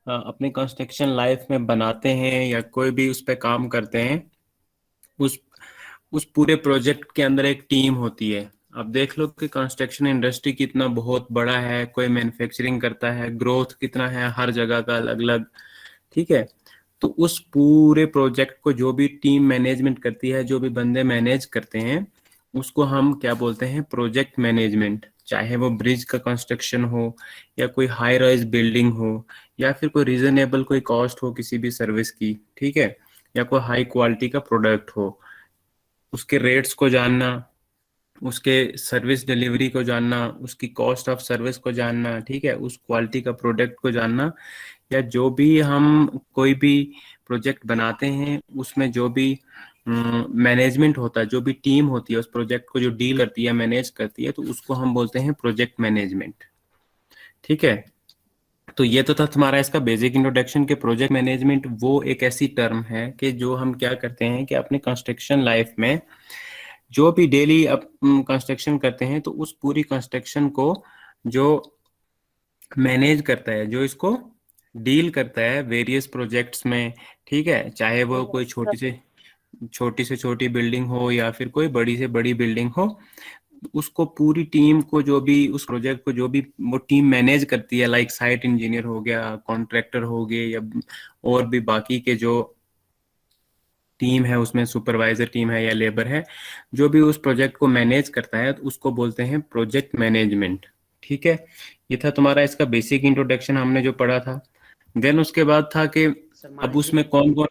अपने construction life में बनाते हैं या कोई भी उस पर काम करते हैं, उस उस पूरे प्रोजेक्ट के अंदर एक टीम होती है। अब देख लो कि कंस्ट्रक्शन इंडस्ट्री कितना बहुत बड़ा है, कोई मैन्युफैक्चरिंग करता है, ग्रोथ कितना है हर जगह का अलग अलग। ठीक है। तो उस पूरे प्रोजेक्ट को जो भी टीम मैनेजमेंट करती है, जो भी बंदे मैनेज करते हैं, उसको हम क्या बोलते हैं? Project management. चाहे वो ब्रिज का कंस्ट्रक्शन हो, या कोई हाई राइज बिल्डिंग हो, या फिर कोई रीजनेबल कोई कॉस्ट हो किसी भी सर्विस की। ठीक है। या कोई हाई क्वालिटी का प्रोडक्ट हो, उसके रेट्स को जानना, उसके सर्विस डिलीवरी को जानना, उसकी कॉस्ट ऑफ सर्विस को जानना। ठीक है। उस क्वालिटी का प्रोडक्ट को जानना, या जो भी हम कोई भी प्रोजेक्ट बनाते हैं उसमें जो भी मैनेजमेंट होता है, जो भी टीम होती है उस प्रोजेक्ट को जो डील करती है, मैनेज करती है, तो उसको हम बोलते हैं प्रोजेक्ट मैनेजमेंट। ठीक है। तो ये तो था तुम्हारा इसका बेसिक इंट्रोडक्शन के प्रोजेक्ट मैनेजमेंट वो एक ऐसी टर्म है कि जो हम क्या करते हैं कि अपने कंस्ट्रक्शन लाइफ में जो भी डेली कंस्ट्रक्शन करते हैं, तो उस पूरी कंस्ट्रक्शन को जो मैनेज करता है, जो इसको डील करता है वेरियस प्रोजेक्ट्स में। ठीक है। चाहे वो कोई छोटी से छोटी बिल्डिंग हो या फिर कोई बड़ी से बड़ी बिल्डिंग हो, उसको पूरी टीम को जो भी उस प्रोजेक्ट को जो भी वो टीम मैनेज करती है, लाइक साइट इंजीनियर हो गया, कॉन्ट्रैक्टर हो गए, या और भी बाकी के जो टीम है, उसमें सुपरवाइजर टीम है या लेबर है, जो भी उस प्रोजेक्ट को मैनेज करता है, तो उसको बोलते हैं प्रोजेक्ट मैनेजमेंट। ठीक है। ये था तुम्हारा इसका बेसिक इंट्रोडक्शन हमने जो पढ़ा था। देन उसके बाद था कि सर मान अब लीजिए उसमें कौन कौन।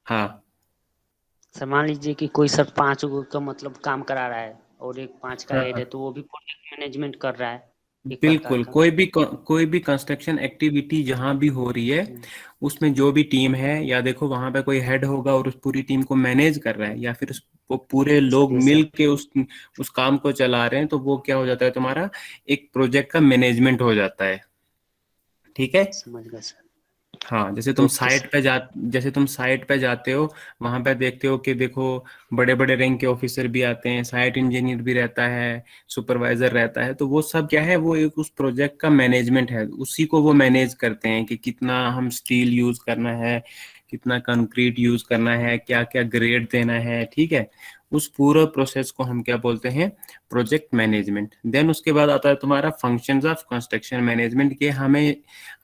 हाँ। सर मान लीजिए कि कोई सर 5 गो का मतलब काम करा रहा है और एक 5 का हेड है, हाँ तो वो भी प्रोजेक्ट मैनेजमेंट कर रहा है एक प्रकार बिल्कुल। का। कोई भी कंस्ट्रक्शन एक्टिविटी जहां भी हो रही है, हम्म, उसमें जो भी टीम है, या देखो वहां पे कोई हेड होगा और उस पूरी टीम को मैनेज कर रहा है, या फिर वो पूरे लोग यस मिल सर। के उस काम को चला रहे हैं, तो वो क्या हो जाता है? तुम्हारा एक प्रोजेक्ट का मैनेजमेंट हो जाता है। ठीक है। समझ गया सर। हाँ, ओके सर। जैसे तुम साइट पे जाते हो, वहां पे देखते हो कि देखो बड़े बड़े रैंक के ऑफिसर भी आते हैं, साइट इंजीनियर भी रहता है, सुपरवाइजर रहता है, तो वो सब क्या है? वो एक उस प्रोजेक्ट का मैनेजमेंट है, उसी को वो मैनेज करते हैं कि कितना हम स्टील यूज करना है, कितना कंक्रीट यूज करना है, क्या क्या ग्रेड देना है। ठीक है। उस पूरा प्रोसेस को हम क्या बोलते हैं? Project management. देन उसके बाद आता है तुम्हारा फंक्शंस ऑफ कंस्ट्रक्शन मैनेजमेंट, के हमें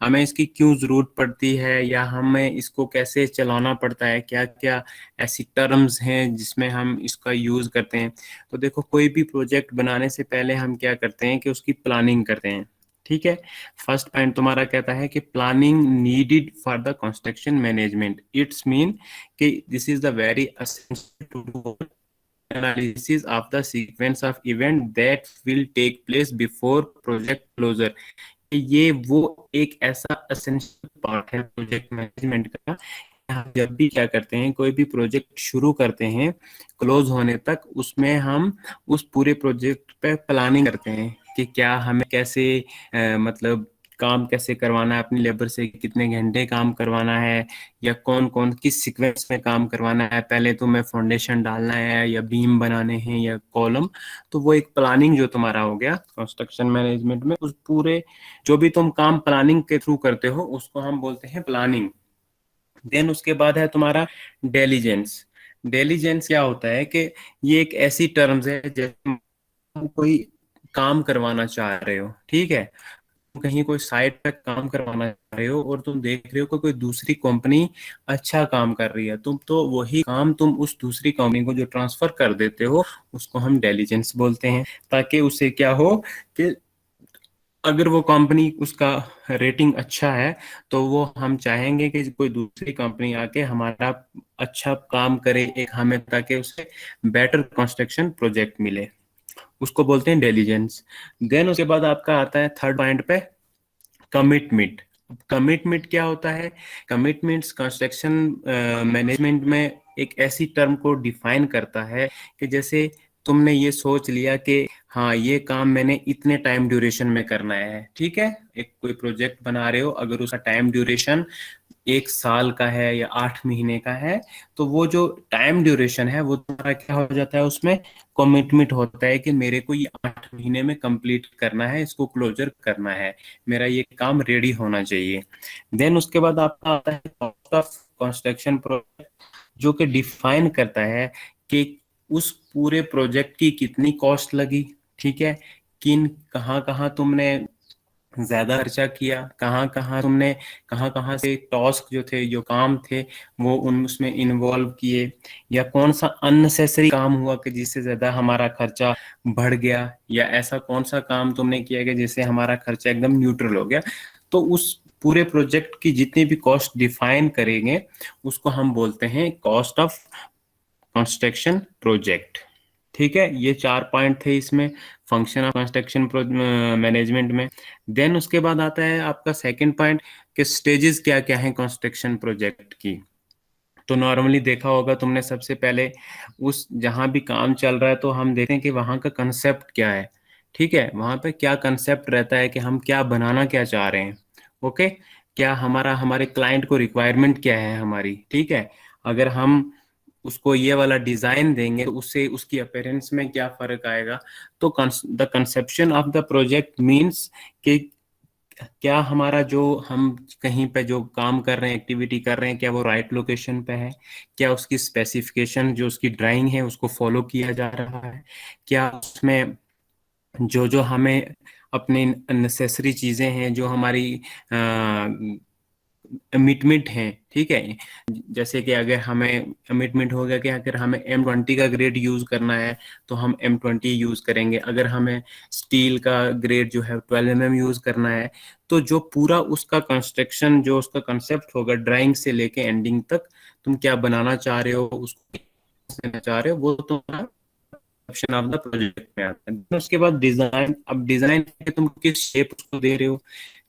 हमें इसकी क्यों जरूरत पड़ती है, या हमें इसको कैसे चलाना पड़ता है, क्या क्या ऐसी टर्म्स हैं जिसमें हम इसका यूज करते हैं। तो देखो, कोई भी प्रोजेक्ट बनाने से पहले हम क्या करते हैं कि उसकी प्लानिंग करते हैं। ठीक है। फर्स्ट पॉइंट तुम्हारा कहता है कि planning needed for the construction management, it's mean कि this is the very essential to do analysis of the sequence of event that will take place before project closure। ये वो एक ऐसा असेंशियल पार्ट है प्रोजेक्ट मैनेजमेंट का। हम जब भी क्या करते हैं, कोई भी प्रोजेक्ट शुरू करते हैं क्लोज होने तक, उसमें हम उस पूरे प्रोजेक्ट पे प्लानिंग करते हैं कि क्या हमें कैसे मतलब काम कैसे करवाना है, अपनी लेबर से कितने घंटे काम करवाना है, या कौन कौन किस सीक्वेंस में काम करवाना है, पहले तो मैं फाउंडेशन डालना है, या बीम बनाने हैं, या कॉलम। तो वो एक प्लानिंग जो तुम्हारा हो गया कंस्ट्रक्शन मैनेजमेंट में, उस पूरे जो भी तुम काम प्लानिंग के थ्रू करते हो उसको हम बोलते हैं प्लानिंग। देन उसके बाद है तुम्हारा डेलीजेंस। डेलीजेंस क्या होता है कि ये एक ऐसी टर्म्स है जैसे तुम कोई काम करवाना चाह रहे हो। ठीक है। तुम कहीं कोई साइट पे काम करवाना चाह रहे हो और तुम देख रहे हो कि कोई दूसरी कंपनी अच्छा काम कर रही है, तुम तो वही काम तुम उस दूसरी कंपनी को जो ट्रांसफर कर देते हो, उसको हम डेलीजेंस बोलते हैं। ताकि उससे क्या हो कि अगर वो कंपनी उसका रेटिंग अच्छा है, तो वो हम चाहेंगे कि कोई दूसरी कंपनी आके हमारा अच्छा काम करे एक हमें, ताकि उसे बेटर कंस्ट्रक्शन प्रोजेक्ट मिले। उसको बोलते हैं डिलीजेंस। देन उसके बाद आपका आता है थर्ड पॉइंट पे, कमिटमेंट। कमिटमेंट क्या होता है? कमिटमेंट्स कंस्ट्रक्शन मैनेजमेंट में एक ऐसी टर्म को डिफाइन करता है कि जैसे तुमने ये सोच लिया कि हाँ ये काम मैंने इतने टाइम ड्यूरेशन में करना है, ठीक है। एक कोई प्रोजेक्ट बना रहे हो, अगर उसका टाइम ड्यूरेशन 1 साल का है या 8 महीने का है, तो वो जो टाइम ड्यूरेशन है वो तुम्हारा क्या हो जाता है, उसमें कमिटमेंट होता है कि मेरे को ये 8 महीने में कंप्लीट करना है, इसको क्लोजर करना है, मेरा ये काम रेडी होना चाहिए। देन उसके बाद आपका आता है कॉस्ट ऑफ कंस्ट्रक्शन प्रोजेक्ट, जो कि डिफाइन करता है कि उस पूरे प्रोजेक्ट की कितनी कॉस्ट लगी, ठीक है, किन कहाँ कहाँ तुमने ज्यादा खर्चा किया, कहाँ कहाँ तुमने कहाँ कहाँ से टास्क जो थे, जो काम थे, वो उन उसमें इन्वॉल्व किए, या कौन सा अननेसेसरी काम हुआ कि जिससे ज्यादा हमारा खर्चा बढ़ गया, या ऐसा कौन सा काम तुमने किया कि जिससे हमारा खर्चा एकदम न्यूट्रल हो गया। तो उस पूरे प्रोजेक्ट की जितनी भी कॉस्ट डिफाइन करेंगे, उसको हम बोलते हैं कॉस्ट ऑफ कंस्ट्रक्शन प्रोजेक्ट। ठीक है, ये 4 पॉइंट थे इसमें, फंक्शन ऑफ कंस्ट्रक्शन मैनेजमेंट में। देन उसके बाद आता है आपका सेकंड पॉइंट, कि स्टेजेस क्या क्या हैं कंस्ट्रक्शन प्रोजेक्ट की। तो नॉर्मली देखा होगा तुमने, सबसे पहले उस जहां भी काम चल रहा है तो हम देखते हैं कि वहां का कंसेप्ट क्या है, ठीक है, वहां पे क्या कंसेप्ट रहता है कि हम क्या बनाना क्या चाह रहे हैं। ओके, क्या हमारा हमारे क्लाइंट को रिक्वायरमेंट क्या है हमारी, ठीक है। अगर हम उसको ये वाला डिजाइन देंगे तो उससे उसकी अपीयरेंस में क्या फर्क आएगा। तो the conception of the project means कि क्या हमारा जो हम कहीं पे जो काम कर रहे हैं, एक्टिविटी कर रहे हैं, क्या वो राइट लोकेशन पे है, क्या उसकी स्पेसिफिकेशन जो उसकी ड्राइंग है उसको फॉलो किया जा रहा है, क्या उसमें जो जो हमें अपने नेसेसरी चीजें हैं जो हमारी कमिटमेंट है, ठीक है। जैसे कि अगर हमें कमिटमेंट हो गया कि अगर हमें M20 का ग्रेड यूज करना है तो हम M20 यूज करेंगे, अगर हमें स्टील का ग्रेड जो है 12 mm यूज करना है, तो जो पूरा उसका कंस्ट्रक्शन जो उसका कंसेप्ट होगा ड्राइंग से लेके एंडिंग तक, तुम क्या बनाना चाह रहे हो, उसको देना चाह रहे हो, वो तुम्हारा ऑप्शन ऑफ द प्रोजेक्ट में आता है। Then उसके बाद डिजाइन, अब डिजाइन तुम किस शेप उसको दे रहे हो,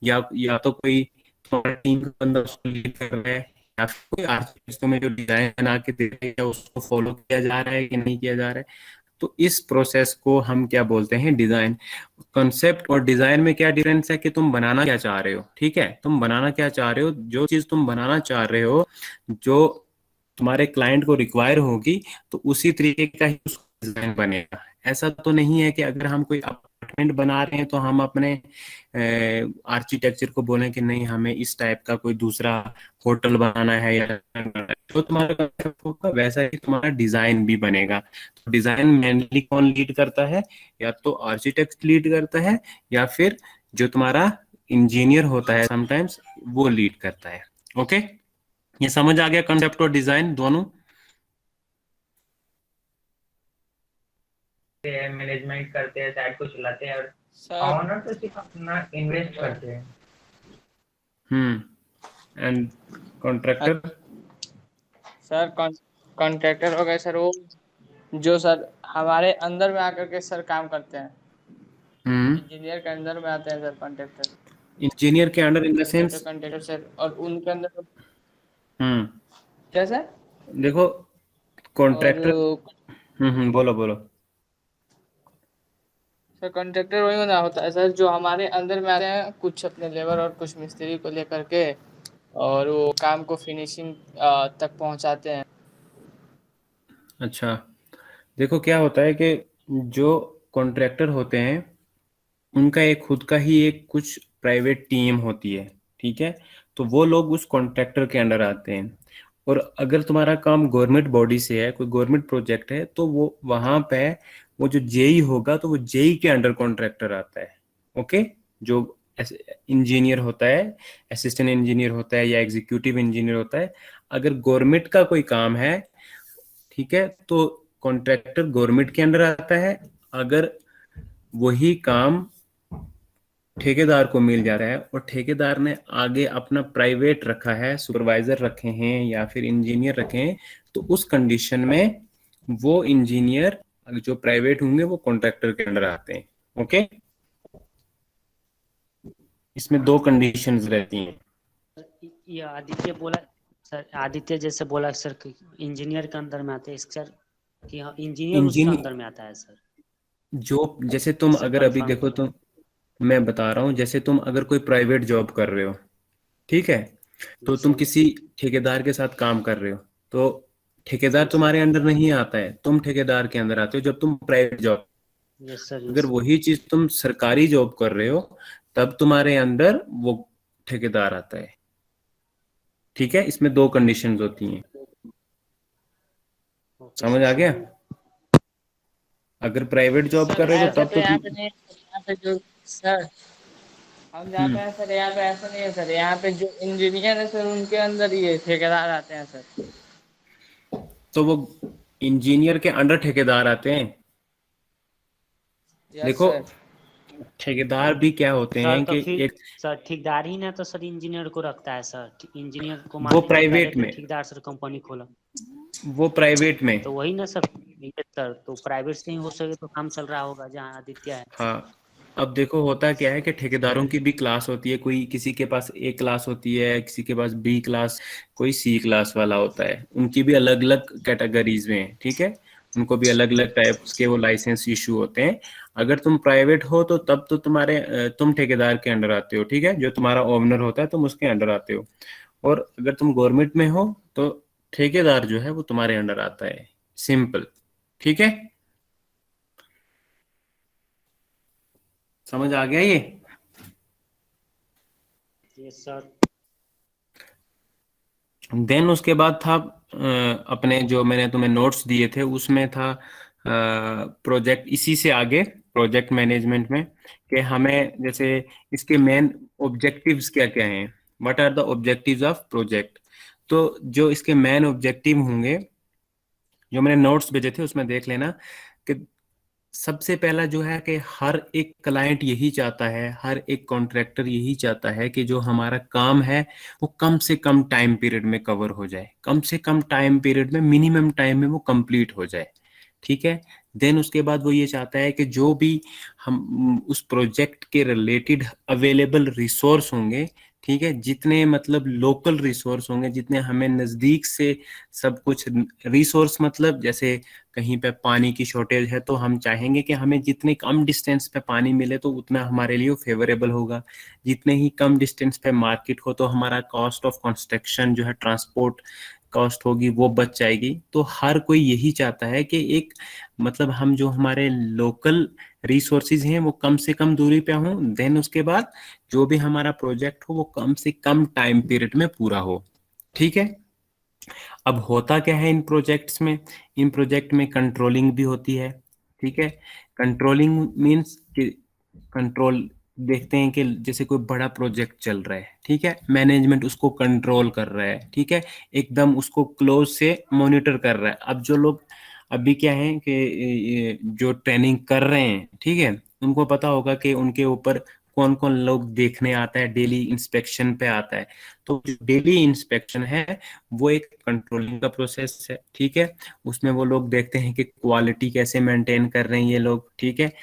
या तो कोई तुम्हारा टीम का बंदा उसको लीड कर रहा है, या फिर कोई आर्टिस्ट तुम्हें जो डिजाइन बना के दे रहे हैं उसको फॉलो किया जा रहा है कि नहीं किया जा रहा है। तो इस प्रोसेस को हम क्या बोलते हैं, डिजाइन। कॉन्सेप्ट और डिजाइन में क्या डिफरेंस है कि तुम बनाना क्या चाह रहे हो, ठीक है, तुम बनाना क्या चाह रहे हो, जो चीज तुम बनाना चाह रहे हो, जो तुम्हारे क्लाइंट को रिक्वायर होगी, तो उसी तरीके का ही डिजाइन बनेगा। ऐसा तो नहीं है कि अगर हम कोई अपार्टमेंट बना रहे हैं तो हम अपने आर्किटेक्चर को बोलें कि नहीं हमें इस टाइप का कोई दूसरा होटल बनाना है या restaurant बनाना है। जो तुम्हारा concept होगा वैसा ही तुम्हारा डिजाइन भी बनेगा। तो डिजाइन मेनली कौन लीड करता है, या तो आर्किटेक्ट लीड करता है, या फिर जो तुम्हारा इंजीनियर होता है समटाइम्स, वो लीड करता है। ओके, ये समझ आ गया कंसेप्ट और डिजाइन दोनों। मैनेजमेंट करते हैं, साइट को चलाते हैं, और सर ऑनर तो सिर्फ अपना इन्वेस्ट करते हैं। And contractor. सर कॉन्ट्रैक्टर हो गए सर वो जो सर हमारे अंदर में आकर के सर काम करते हैं। इंजीनियर के अंदर में आते हैं सर कॉन्ट्रैक्टर। इंजीनियर के under in the sense. Contractor sir, और उनके अंदर हम्म क्या सर? देखो, कॉन्ट्रैक्टर। और बोलो बोलो। सर कॉन्ट्रैक्टर वही होना होता है सर जो हमारे अंदर में आते हैं, कुछ अपने लेबर और कुछ मिस्त्री को लेकर के, और वो काम को फिनिशिंग तक पहुंचाते हैं। अच्छा, देखो क्या होता है कि जो कॉन्ट्रैक्टर होते हैं उनका एक खुद का ही एक कुछ प्राइवेट टीम होती है, ठीक है। तो वो लोग उस कॉन्ट्रैक्टर के अंडर आते हैं। और अगर तुम्हारा काम गवर्नमेंट बॉडी से है, कोई गवर्नमेंट प्रोजेक्ट है, तो वो वहां पे वो जो जेई होगा तो वो जेई के अंडर कॉन्ट्रैक्टर आता है। ओके, जो इंजीनियर होता है, असिस्टेंट इंजीनियर होता है या एग्जीक्यूटिव इंजीनियर होता है, अगर गवर्नमेंट का कोई काम है, ठीक है, तो कॉन्ट्रैक्टर गवर्नमेंट के अंडर आता है। अगर वही काम ठेकेदार को मिल जा रहा है और ठेकेदार ने आगे अपना प्राइवेट रखा है, सुपरवाइजर रखे हैं या फिर इंजीनियर रखे हैं, तो उस कंडीशन में वो इंजीनियर जो प्राइवेट होंगे वो कॉन्ट्रैक्टर के अंडर आते हैं। ओके, इसमें दो कंडीशंस रहती हैं। ये आदित्य बोला सर, आदित्य जैसे बोला सर इंजीनियर के अंदर में आते हैं सर, कि हाँ इंजीनियर उसके इंजीनियर अंदर में आता है सर। जो जैसे तुम सर अगर अभी कंफर्म देखो, करो। तुम, मैं बता रहा हूँ, जैसे तुम अगर कोई प्राइवेट जॉब कर रहे हो, ठीक है, तो जी तुम सर। किसी ठेकेदार के साथ काम कर रहे हो, तो ठेकेदार जी सर। तुम्हारे अंडर नहीं आता है, तुम ठेकेदार के अंदर आते हो जब तुम प्राइवेट जॉब। यस सर, अगर यस सर। वही चीज तुम सरकारी जॉब कर रहे हो, तब तुम्हारे अंदर वो ठेकेदार आता है। ठीक है, इसमें दो कंडीशंस होती हैं। ओके समझ सर, आ गया? समझ गए। अगर प्राइवेट जॉब सर कर रहे हो तो ऐसा तब तो तो यहाँ पे नहीं है, यहाँ पे जो सर हम जाते हम्म हैं सर, यहाँ पे ऐसा नहीं है सर, यहाँ पे जो इंजीनियर है सर उनके अंदर ये ठेकेदार आते हैं सर। तो वो इंजीनियर के अंडर ठेकेदार आते हैं। यस देखो, सर। ठेकेदार भी क्या होते सर हैं तो कि फिर एक, सर ठेकेदार ही ना तो सर इंजीनियर को रखता है सर। इंजीनियर को मान वो लीजिए पहले प्राइवेट तो में, ठेकेदार सर कंपनी खोला। वो प्राइवेट में। तो वही ना सर, ये सर तो प्राइवेट से ही हो सके तो काम चल रहा होगा जहाँ आदित्य है। हाँ, अब देखो होता क्या है कि ठेकेदारों की भी क्लास होती है, कोई किसी के पास ए क्लास होती है, किसी के पास बी क्लास, कोई सी क्लास वाला होता है, उनकी भी अलग अलग कैटेगरीज में है। ठीक है, उनको भी अलग अलग टाइप्स के वो लाइसेंस इशू होते हैं। अगर तुम प्राइवेट हो तो तब तो तुम ठेकेदार के अंडर आते हो, ठीक है, जो तुम्हारा ओनर होता है तुम उसके अंडर आते हो। और अगर तुम गवर्नमेंट में हो तो ठेकेदार जो है वो तुम्हारे अंडर आता है। सिंपल। ठीक है, समझ आ गया ये? ये सर। देन उसके बाद था अपने जो मैंने तुम्हें नोट्स दिए थे उसमें था प्रोजेक्ट, इसी से आगे प्रोजेक्ट मैनेजमेंट में, कि हमें जैसे इसके मेन ऑब्जेक्टिव्स क्या क्या हैं, what are the objectives of project. तो जो इसके मेन ऑब्जेक्टिव होंगे, जो मैंने नोट्स भेजे थे उसमें देख लेना, कि सबसे पहला जो है कि हर एक क्लाइंट यही चाहता है, हर एक कॉन्ट्रैक्टर यही चाहता है कि जो हमारा काम है वो कम से कम टाइम पीरियड में कवर हो जाए, कम से कम टाइम पीरियड में, मिनिमम टाइम में वो कंप्लीट हो जाए। ठीक है, देन उसके बाद वो ये चाहता है कि जो भी हम उस प्रोजेक्ट के रिलेटेड अवेलेबल रिसोर्स होंगे, ठीक है, जितने मतलब लोकल रिसोर्स होंगे, जितने हमें नज़दीक से सब कुछ रिसोर्स, मतलब जैसे कहीं पे पानी की शॉर्टेज है तो हम चाहेंगे कि हमें जितने कम डिस्टेंस पे पानी मिले तो उतना हमारे लिए फेवरेबल होगा। जितने ही कम डिस्टेंस पे मार्केट हो तो हमारा कॉस्ट ऑफ कंस्ट्रक्शन जो है, ट्रांसपोर्ट कॉस्ट होगी, वो बच जाएगी। तो हर कोई यही चाहता है कि एक मतलब हम जो हमारे लोकल रिसोर्सेज हैं वो कम से कम दूरी पे हों, देन उसके बाद जो भी हमारा प्रोजेक्ट हो वो कम से कम टाइम पीरियड में पूरा हो। ठीक है, अब होता क्या है इन प्रोजेक्ट्स में, इन प्रोजेक्ट में कंट्रोलिंग भी होती है। ठीक है, कंट्रोलिंग मीन्स कि कंट्रोल, देखते हैं कि जैसे कोई बड़ा प्रोजेक्ट चल रहा है, ठीक है, मैनेजमेंट उसको कंट्रोल कर रहा है, ठीक है, एकदम उसको क्लोज से मॉनिटर कर रहा है। अब जो लोग अभी क्या है कि जो ट्रेनिंग कर रहे हैं, ठीक है, उनको पता होगा कि उनके ऊपर कौन कौन लोग देखने आता है, डेली इंस्पेक्शन पे आता है। तो जो डेली इंस्पेक्शन है वो एक कंट्रोलिंग का प्रोसेस है। ठीक है, उसमें वो लोग देखते हैं कि क्वालिटी कैसे मेंटेन कर रहे हैं ये लोग, ठीक है,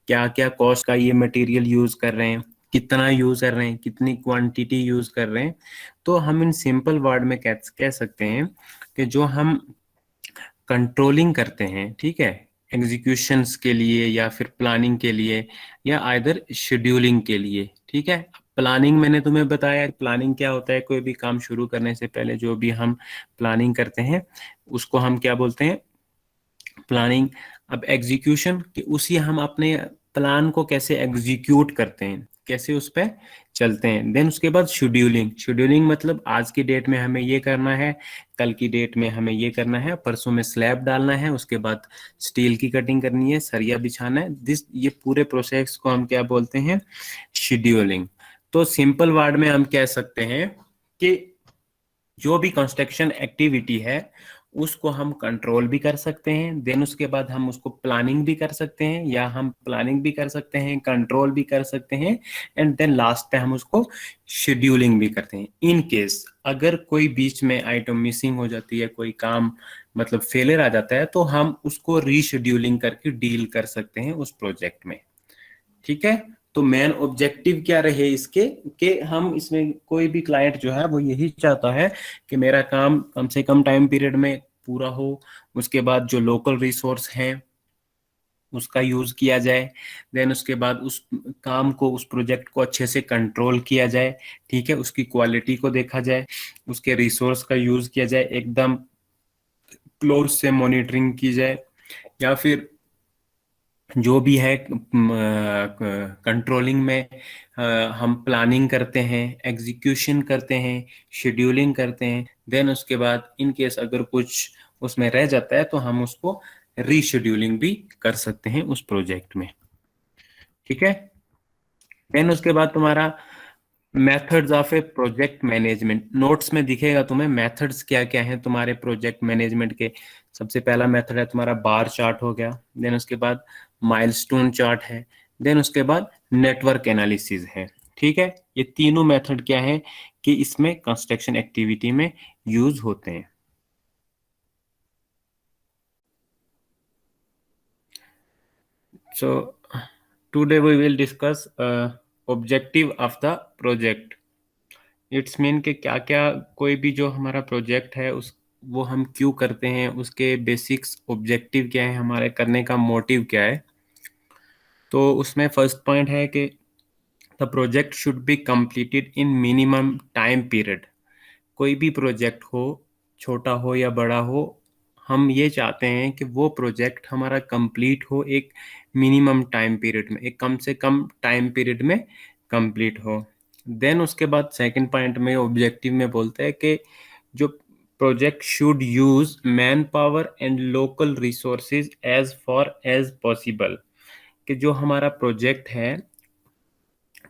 क्या क्या कॉस्ट का ये मटेरियल यूज कर रहे हैं, कितना यूज कर रहे हैं, कितनी क्वांटिटी यूज कर रहे हैं। तो हम इन सिंपल वर्ड में कह सकते हैं कि जो हम कंट्रोलिंग करते हैं, ठीक है, एग्जीक्यूशंस के लिए या फिर प्लानिंग के लिए या आइदर शेड्यूलिंग के लिए। ठीक है, प्लानिंग मैंने तुम्हें बताया, प्लानिंग क्या होता है, कोई भी काम शुरू करने से पहले जो भी हम प्लानिंग करते हैं उसको हम क्या बोलते हैं, प्लानिंग। अब एग्जीक्यूशन कि उसी हम अपने प्लान को कैसे एग्जीक्यूट करते हैं, कैसे उस पर चलते हैं। देन उसके बाद शेड्यूलिंग, शेड्यूलिंग मतलब आज की डेट में हमें ये करना है, कल की डेट में हमें ये करना है, परसों में स्लैब डालना है, उसके बाद स्टील की कटिंग करनी है, सरिया बिछाना है, ये पूरे प्रोसेस को हम क्या बोलते हैं, शेड्यूलिंग। तो सिंपल वर्ड में हम कह सकते हैं कि जो भी कंस्ट्रक्शन एक्टिविटी है उसको हम कंट्रोल भी कर सकते हैं, देन उसके बाद हम उसको प्लानिंग भी कर सकते हैं, या हम प्लानिंग भी कर सकते हैं, कंट्रोल भी कर सकते हैं, एंड देन लास्ट पे हम उसको शेड्यूलिंग भी करते हैं। इन केस अगर कोई बीच में आइटम मिसिंग हो जाती है, कोई काम मतलब फेलियर आ जाता है, तो हम उसको रीशेड्यूलिंग करके डील कर सकते हैं उस प्रोजेक्ट में। ठीक है, तो मेन ऑब्जेक्टिव क्या रहे इसके, कि हम इसमें कोई भी क्लाइंट जो है वो यही चाहता है कि मेरा काम कम से कम टाइम पीरियड में पूरा हो, उसके बाद जो लोकल रिसोर्स हैं उसका यूज किया जाए। देन उसके बाद उस काम को, उस प्रोजेक्ट को अच्छे से कंट्रोल किया जाए, ठीक है, उसकी क्वालिटी को देखा जाए, उसके रिसोर्स का यूज किया जाए, एकदम क्लोज से मॉनिटरिंग की जाए। या फिर जो भी है कंट्रोलिंग में हम प्लानिंग करते हैं, एग्जीक्यूशन करते हैं, शेड्यूलिंग करते हैं। देन उसके बाद इन केस अगर कुछ उसमें रह जाता है तो हम उसको रीशेड्यूलिंग भी कर सकते हैं उस प्रोजेक्ट में, ठीक है। देन उसके बाद तुम्हारा methods of A project management, notes में दिखेगा तुम्हें मेथड्स क्या क्या हैं तुम्हारे प्रोजेक्ट मैनेजमेंट के। सबसे पहला मेथड है तुम्हारा बार चार्ट हो गया, देन उसके बाद माइलस्टोन चार्ट है, देन उसके बाद नेटवर्क एनालिसिस है, ठीक है। ये तीनों मेथड क्या है कि इसमें कंस्ट्रक्शन एक्टिविटी में यूज होते हैं। So today we will discuss objective of the project. It's mean कि क्या क्या कोई भी जो हमारा प्रोजेक्ट है उस वो हम क्यों करते हैं, उसके बेसिक्स ऑब्जेक्टिव क्या है, हमारे करने का मोटिव क्या है। तो उसमें फर्स्ट पॉइंट है कि the project should be completed in minimum time period. कोई भी प्रोजेक्ट हो, छोटा हो या बड़ा हो, हम ये चाहते हैं कि वो प्रोजेक्ट हमारा कंप्लीट हो एक मिनिमम टाइम पीरियड में, एक कम से कम टाइम पीरियड में कंप्लीट हो। देन उसके बाद सेकंड पॉइंट में ऑब्जेक्टिव में बोलते हैं कि जो project should use manpower and local resources as far as possible, कि जो हमारा प्रोजेक्ट है,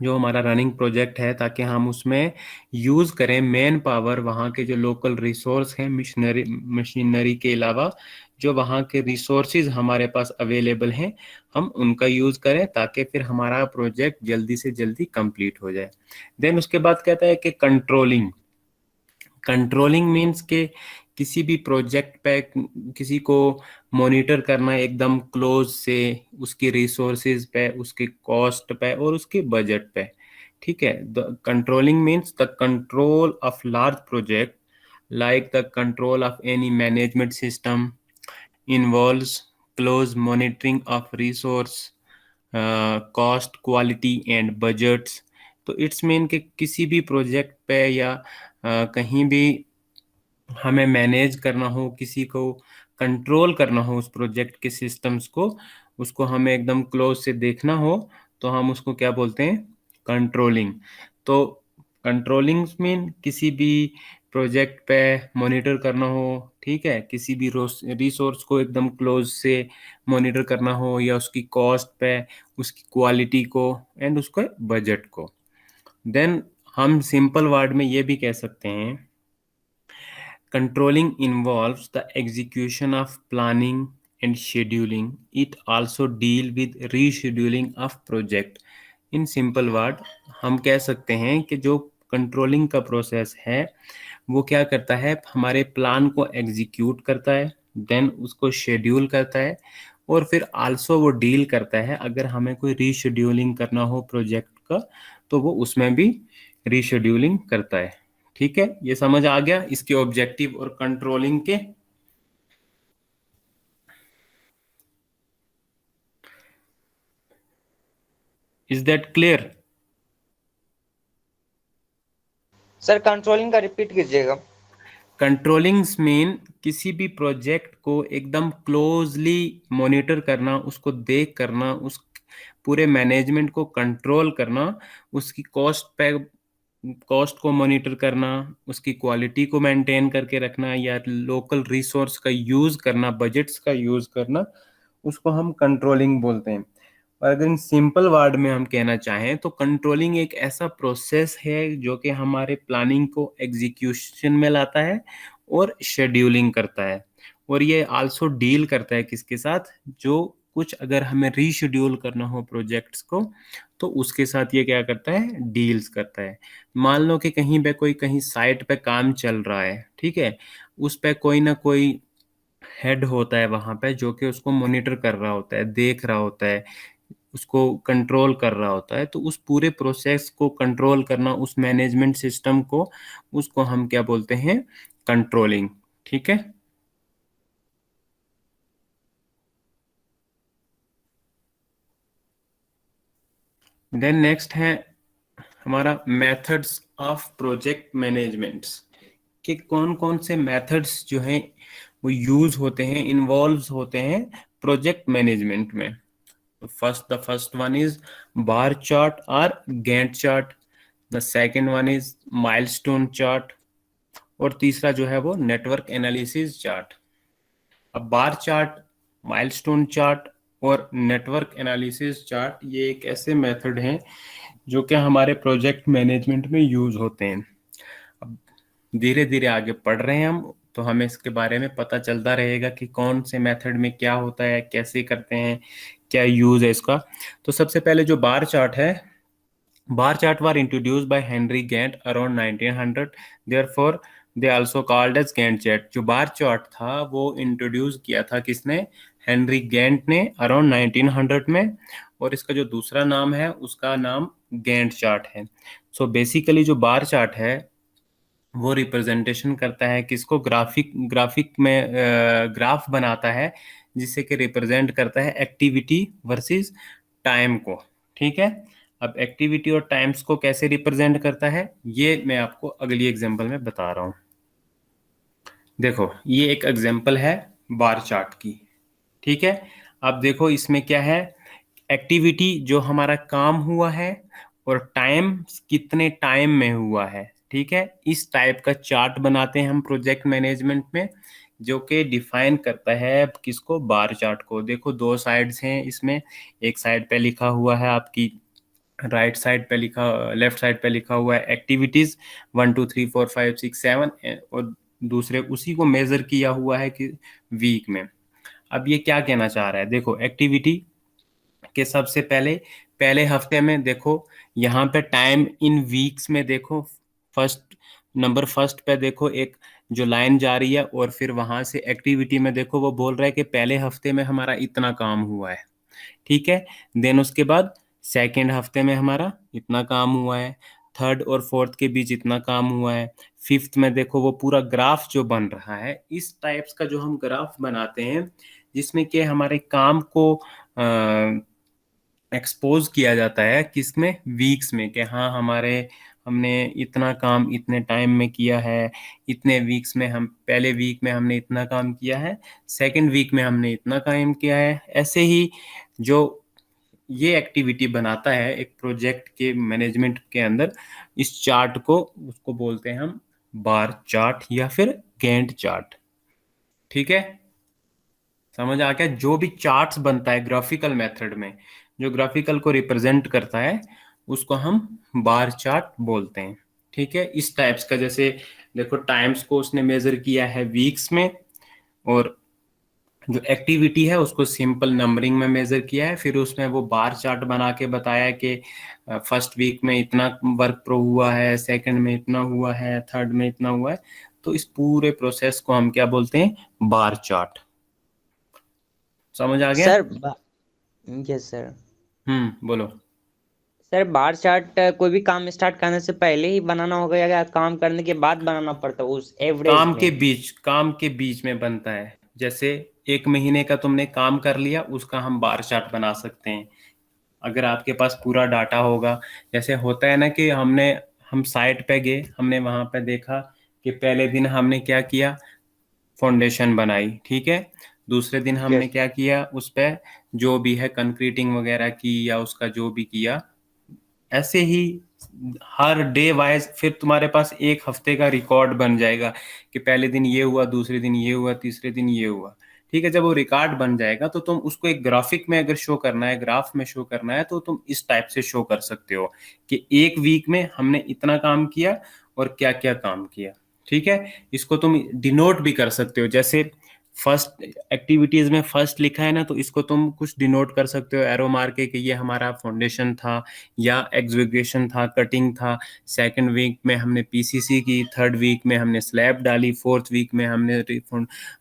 जो हमारा रनिंग प्रोजेक्ट है, ताकि हम उसमें यूज करें मैन पावर, वहाँ के जो लोकल रिसोर्स हैं, मशीनरी के अलावा जो वहाँ के रिसोर्सेज हमारे पास अवेलेबल हैं, हम उनका यूज करें ताकि फिर हमारा प्रोजेक्ट जल्दी से जल्दी कंप्लीट हो जाए। देन उसके बाद कहता है कि कंट्रोलिंग। कंट्रोलिंग मीन्स के किसी भी प्रोजेक्ट पे किसी को मॉनिटर करना एकदम क्लोज से, उसकी रिसोर्सेज पे, उसके कॉस्ट पे और उसके बजट पे, ठीक है। The controlling means the control of large project like the control of any management system involves close monitoring of resource, cost, quality and budgets। तो इट्स मीन कि किसी भी प्रोजेक्ट पे या कहीं भी हमें मैनेज करना हो, किसी को कंट्रोल करना हो उस प्रोजेक्ट के सिस्टम्स को, उसको हमें एकदम क्लोज से देखना हो, तो हम उसको क्या बोलते हैं, कंट्रोलिंग। तो कंट्रोलिंग मीन किसी भी प्रोजेक्ट पे मॉनिटर करना हो, ठीक है, किसी भी रिसोर्स को एकदम क्लोज से मॉनिटर करना हो, या उसकी कॉस्ट पे, उसकी क्वालिटी को एंड उसके बजट को। देन हम सिंपल वर्ड में ये भी कह सकते हैं, controlling involves the execution of planning and scheduling. It also deal with rescheduling of project. In simple word हम कह सकते हैं कि जो कंट्रोलिंग का प्रोसेस है वो क्या करता है, हमारे प्लान को एग्जीक्यूट करता है, देन उसको शेड्यूल करता है, और फिर आल्सो वो डील करता है अगर हमें कोई रीशेड्यूलिंग करना हो प्रोजेक्ट का, तो वो उसमें भी रीशेड्यूलिंग करता है, ठीक है। ये समझ आ गया इसके ऑब्जेक्टिव और कंट्रोलिंग के। Is that clear? Sir controlling का रिपीट कीजिएगा। कंट्रोलिंग्स मीन किसी भी प्रोजेक्ट को एकदम क्लोजली मॉनिटर करना, उसको देख करना, उस पूरे मैनेजमेंट को कंट्रोल करना, उसकी कॉस्ट को मॉनिटर करना, उसकी क्वालिटी को मेंटेन करके रखना, या लोकल रिसोर्स का यूज करना, बजट्स का यूज करना, उसको हम कंट्रोलिंग बोलते हैं। और अगर इन सिंपल वर्ड में हम कहना चाहें तो कंट्रोलिंग एक ऐसा प्रोसेस है जो कि हमारे प्लानिंग को एग्जीक्यूशन में लाता है और शेड्यूलिंग करता है, और ये आल्सो डील करता है किसके साथ, जो कुछ अगर हमें रीशेड्यूल करना हो प्रोजेक्ट्स को, तो उसके साथ ये क्या करता है, डील्स करता है। मान लो कि कहीं पे कोई कहीं साइट पे काम चल रहा है, ठीक है, उस पे कोई ना कोई हेड होता है वहां पे जो कि उसको मॉनिटर कर रहा होता है, देख रहा होता है, उसको कंट्रोल कर रहा होता है। तो उस पूरे प्रोसेस को कंट्रोल करना, उस मैनेजमेंट सिस्टम को, उसको हम क्या बोलते हैं, कंट्रोलिंग, ठीक है। देन नेक्स्ट है हमारा मेथड्स ऑफ प्रोजेक्ट मैनेजमेंट्स, कि कौन कौन से मेथड्स जो हैं वो यूज होते हैं, इन्वॉल्व होते हैं प्रोजेक्ट मैनेजमेंट में। The first one is bar chart और Gantt chart, the second one is milestone chart, और तीसरा जो है वो नेटवर्क एनालिसिस चार्ट। अब बार चार्ट, माइलस्टोन चार्ट और नेटवर्क एनालिसिस चार्ट ये एक ऐसे मेथड हैं जो कि हमारे प्रोजेक्ट मैनेजमेंट में यूज होते हैं। अब धीरे धीरे आगे पढ़ रहे हैं हम, तो हमें इसके बारे में पता चलता रहेगा कि कौन से मेथड में क्या होता है, कैसे करते हैं, क्या यूज है इसका। तो सबसे पहले जो बार चार्ट है, bar chart were introduced by Henry Gantt around 1900, therefore they also called as Gantt chart. जो बार चार्ट था वो इंट्रोड्यूस किया था किसने? हेनरी गैंट ने अराउंड 1900 में, और इसका जो दूसरा नाम है उसका नाम गैंट चार्ट है। सो बेसिकली जो बार चार्ट है वो रिप्रेजेंटेशन करता है किसको? ग्राफिक में ग्राफ बनाता है जिससे कि रिप्रेजेंट करता है एक्टिविटी वर्सेस टाइम को। ठीक है, अब एक्टिविटी और टाइम्स को कैसे रिप्रेजेंट करता है ये मैं आपको अगली एग्जांपल में बता रहा हूं। देखो ये एक एग्जांपल है बार चार्ट की। ठीक है, अब देखो इसमें क्या है, एक्टिविटी जो हमारा काम हुआ है और टाइम कितने टाइम में हुआ है। ठीक है, इस टाइप का चार्ट बनाते हैं हम प्रोजेक्ट मैनेजमेंट में, जो कि डिफाइन करता है किसको? बार चार्ट को। देखो दो साइड्स हैं इसमें, एक साइड पे लिखा हुआ है आपकी राइट साइड पे लिखा, लेफ्ट साइड पे लिखा हुआ है एक्टिविटीज 1 2 3 4 5 6 7, और दूसरे उसी को मेजर किया हुआ है कि वीक में। अब ये क्या कहना चाह रहा है? देखो एक्टिविटी के सबसे पहले पहले हफ्ते में देखो, यहाँ पे टाइम इन वीक्स में देखो, फर्स्ट पे देखो एक जो लाइन जा रही है, और फिर वहां से एक्टिविटी में देखो वो बोल रहा है कि पहले हफ्ते में हमारा इतना काम हुआ है। ठीक है, देन उसके बाद सेकेंड हफ्ते में हमारा इतना काम हुआ है, थर्ड और फोर्थ के बीच इतना काम हुआ है, फिफ्थ में देखो वो पूरा ग्राफ जो बन रहा है। इस टाइप्स का जो हम ग्राफ बनाते हैं जिसमें कि हमारे काम को एक्सपोज किया जाता है किसमें? वीक्स में, कि हाँ हमने इतना काम इतने टाइम में किया है, इतने वीक्स में, हम पहले वीक में हमने इतना काम किया है, सेकंड वीक में हमने इतना काम किया है। ऐसे ही जो ये एक्टिविटी बनाता है एक प्रोजेक्ट के मैनेजमेंट के अंदर, इस चार्ट को उसको बोलते हैं हम बार चार्ट या फिर गैंट चार्ट। ठीक है, समझ आ गया? जो भी चार्ट्स बनता है ग्राफिकल मेथड में, जो ग्राफिकल को रिप्रेजेंट करता है उसको हम बार चार्ट बोलते हैं। ठीक है, इस टाइप्स का, जैसे देखो टाइम्स को उसने मेजर किया है वीक्स में, और जो एक्टिविटी है उसको सिंपल नंबरिंग में मेजर किया है, फिर उसमें वो बार चार्ट बना के बताया कि फर्स्ट वीक में इतना वर्क प्रो हुआ है, सेकंड में इतना हुआ है, थर्ड में इतना हुआ है। तो इस पूरे प्रोसेस को हम क्या बोलते हैं? Bar chart. समझ आ गया? Sir yes sir. बोलो। सर बार चार्ट कोई भी काम स्टार्ट करने से पहले ही बनाना होगा या काम करने के बाद बनाना पड़ता है उस एवरेज में? काम के बीच में बनता है। जैसे एक महीने का तुमने काम कर लिया, उसका हम बार चार्ट बना सकते हैं अगर आपके पास पूरा डाटा होगा। जैसे होता है ना कि हम साइट पे गए, हमने वहां पे देखा कि पहले दिन हमने क्या किया? फाउंडेशन बनाई। ठीक है, दूसरे दिन हमने यस। क्या किया? उस पे जो भी है कंक्रीटिंग वगैरह की, या उसका जो भी किया। ऐसे ही हर डे वाइज फिर तुम्हारे पास एक हफ्ते का रिकॉर्ड बन जाएगा कि पहले दिन ये हुआ, दूसरे दिन ये हुआ, तीसरे दिन ये हुआ। ठीक है, जब वो रिकॉर्ड बन जाएगा तो तुम उसको एक ग्राफिक में अगर शो करना है, ग्राफ में शो करना है, तो तुम इस टाइप से शो कर सकते हो कि एक वीक में हमने इतना काम किया और क्या क्या काम किया। ठीक है, इसको तुम डिनोट भी कर सकते हो। जैसे फर्स्ट एक्टिविटीज में फर्स्ट लिखा है ना, तो इसको तुम कुछ डिनोट कर सकते हो एरो मार के कि ये हमारा फाउंडेशन था या एग्जीक्यूशन था, कटिंग था। सेकंड वीक में हमने पीसीसी की, थर्ड वीक में हमने स्लैब डाली, फोर्थ वीक में हमने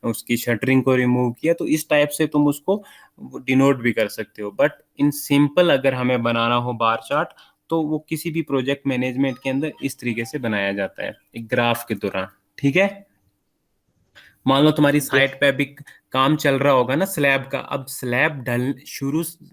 उसकी शटरिंग को रिमूव किया। तो इस टाइप से तुम उसको डिनोट भी कर सकते हो। बट इन सिंपल अगर हमें बनाना हो बार चार्ट, तो वो किसी भी प्रोजेक्ट मैनेजमेंट के अंदर इस तरीके से बनाया जाता है, एक ग्राफ के दौरान। ठीक है, मान लो तुम्हारी साइट पे अभी काम चल रहा होगा ना स्लैब का, अब स्लैब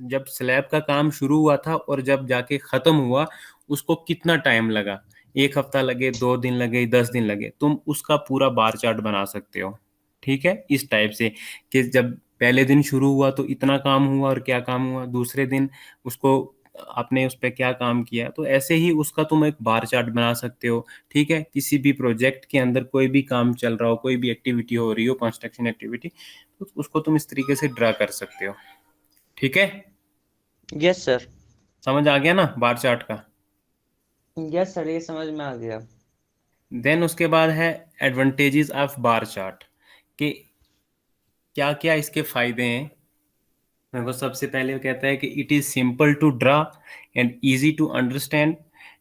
जब स्लैब का काम शुरू हुआ था और जब जाके खत्म हुआ उसको कितना टाइम लगा, 1 हफ्ता लगे, 2 दिन लगे, 10 दिन लगे, तुम उसका पूरा बार चार्ट बना सकते हो। ठीक है, इस टाइप से कि जब पहले दिन शुरू हुआ तो इतना काम हुआ और क्या काम हुआ, दूसरे दिन उसको आपने उस पर क्या काम किया, तो ऐसे ही उसका तुम एक बार चार्ट बना सकते हो। ठीक है, किसी भी प्रोजेक्ट के अंदर कोई भी काम चल रहा हो, कोई भी एक्टिविटी हो रही हो, कंस्ट्रक्शन एक्टिविटी, तो उसको तुम इस तरीके से ड्रा कर सकते हो। ठीक है, यस सर। समझ आ गया ना बार चार्ट का? यस सर, ये समझ में आ गया। देन उसके बाद है एडवांटेजेस ऑफ बार चार्ट, कि क्या क्या इसके फायदे हैं। मेरे को सबसे पहले वो कहता है कि it is simple to draw and easy to understand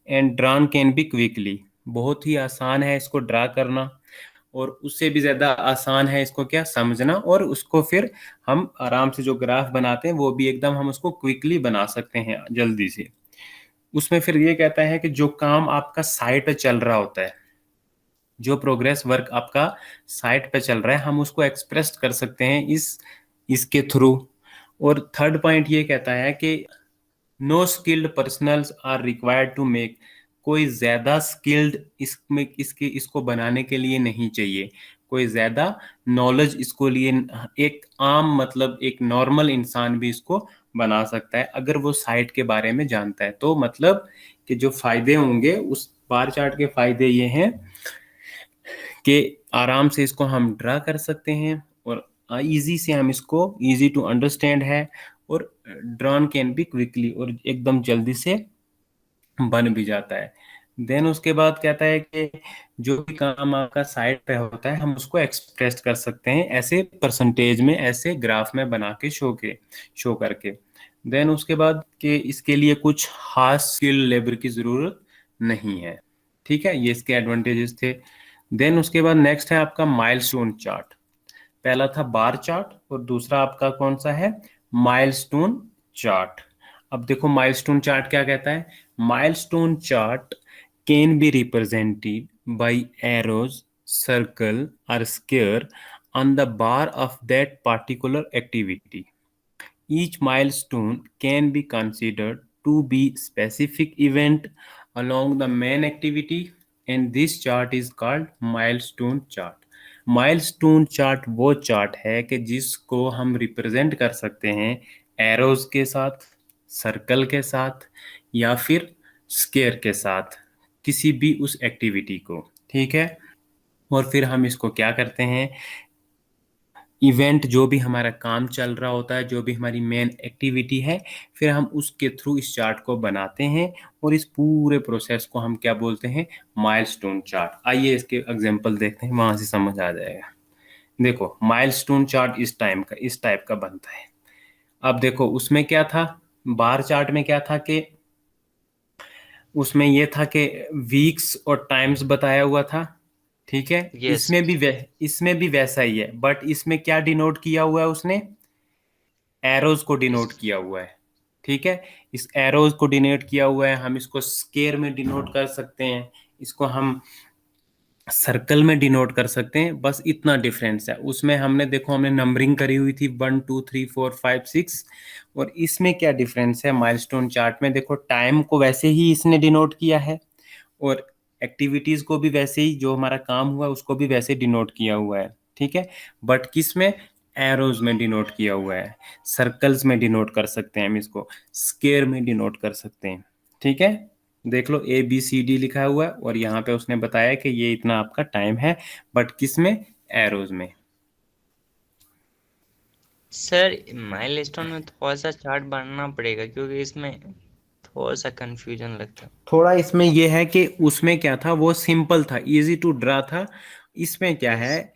and drawn can be quickly. बहुत ही आसान है इसको ड्रा करना, और उससे भी ज्यादा आसान है इसको क्या समझना, और उसको फिर हम आराम से जो ग्राफ बनाते हैं वो भी एकदम हम उसको क्विकली बना सकते हैं जल्दी से। उसमें फिर ये कहता है कि जो काम आपका साइट पे चल रहा होता है, जो प्रोग्रेस वर्क आपका साइट पे चल रहा है, हम उसको एक्सप्रेस कर सकते हैं इसके थ्रू। और थर्ड पॉइंट ये कहता है कि no skilled personals are required to make. कोई ज्यादा स्किल्ड इसको बनाने के लिए नहीं चाहिए, कोई ज्यादा नॉलेज इसको लिए, एक आम मतलब एक नॉर्मल इंसान भी इसको बना सकता है अगर वो साइट के बारे में जानता है। तो मतलब कि जो फायदे होंगे उस बार चार्ट के फायदे ये हैं कि आराम से इसको हम ड्रा कर सकते हैं, और इजी से हम इसको, इजी टू अंडरस्टैंड है, और ड्रॉन कैन बी क्विकली, और एकदम जल्दी से बन भी जाता है। देन उसके बाद कहता है कि जो भी काम आपका साइट पे होता है हम उसको एक्सप्रेस कर सकते हैं ऐसे परसेंटेज में, ऐसे ग्राफ में बना के शो करके। देन उसके बाद कि इसके लिए कुछ खास स्किल लेबर की जरूरत नहीं है। ठीक है, ये इसके एडवांटेजेस थे। देन उसके बाद नेक्स्ट है आपका माइलस्टोन चार्ट। पहला था बार चार्ट और दूसरा आपका कौन सा है, माइलस्टोन चार्ट। अब देखो माइलस्टोन चार्ट क्या कहता है। Milestone chart can be represented by arrows, circle और square on the bar of that particular activity. Each milestone can be considered to be specific event along the main activity, and this chart is called milestone chart. Milestone chart वो chart है कि जिसको हम represent कर सकते हैं arrows के साथ, सर्कल के साथ, या फिर स्क्वायर के साथ, किसी भी उस एक्टिविटी को। ठीक है, और फिर हम इसको क्या करते हैं, इवेंट जो भी हमारा काम चल रहा होता है, जो भी हमारी मेन एक्टिविटी है, फिर हम उसके थ्रू इस चार्ट को बनाते हैं, और इस पूरे प्रोसेस को हम क्या बोलते हैं, माइलस्टोन चार्ट। आइए इसके एग्जांपल देखते हैं, वहां से समझ आ जाएगा। देखो माइलस्टोन चार्ट इस टाइप का बनता है। अब देखो उसमें क्या था, बार चार्ट में क्या था कि उसमें ये था कि वीक्स और टाइम्स बताया हुआ था। ठीक है, यस। इसमें भी वैसा ही है, बट इसमें क्या डिनोट किया हुआ है उसने, एरोज को डिनोट किया हुआ है। ठीक है, इस एरोज को डिनोट किया हुआ है, हम इसको स्केयर में डिनोट कर सकते हैं, इसको हम सर्कल में डिनोट कर सकते हैं, बस इतना डिफरेंस है। उसमें हमने देखो हमने नंबरिंग करी हुई थी 1 2 3 4 5 6, और इसमें क्या डिफरेंस है, माइलस्टोन चार्ट में देखो टाइम को वैसे ही इसने डिनोट किया है, और एक्टिविटीज को भी वैसे ही, जो हमारा काम हुआ उसको भी वैसे डिनोट किया हुआ है। ठीक है, बट किस में, एरोज में डिनोट किया हुआ है, सर्कल्स में डिनोट कर सकते हैं हम इसको, स्क्वायर में डिनोट कर सकते हैं। ठीक है, देख लो ABCD लिखा हुआ है, और यहाँ पे उसने बताया कि ये इतना आपका टाइम है, बट किस में, एरोज में। सर माइलस्टोन में थोड़ा सा चार्ट बनाना पड़ेगा क्योंकि इसमें थोड़ा सा कंफ्यूजन लगता है। थोड़ा इसमें ये है कि उसमें क्या था, वो सिंपल था, इजी टू ड्रा था। इसमें क्या यस। है,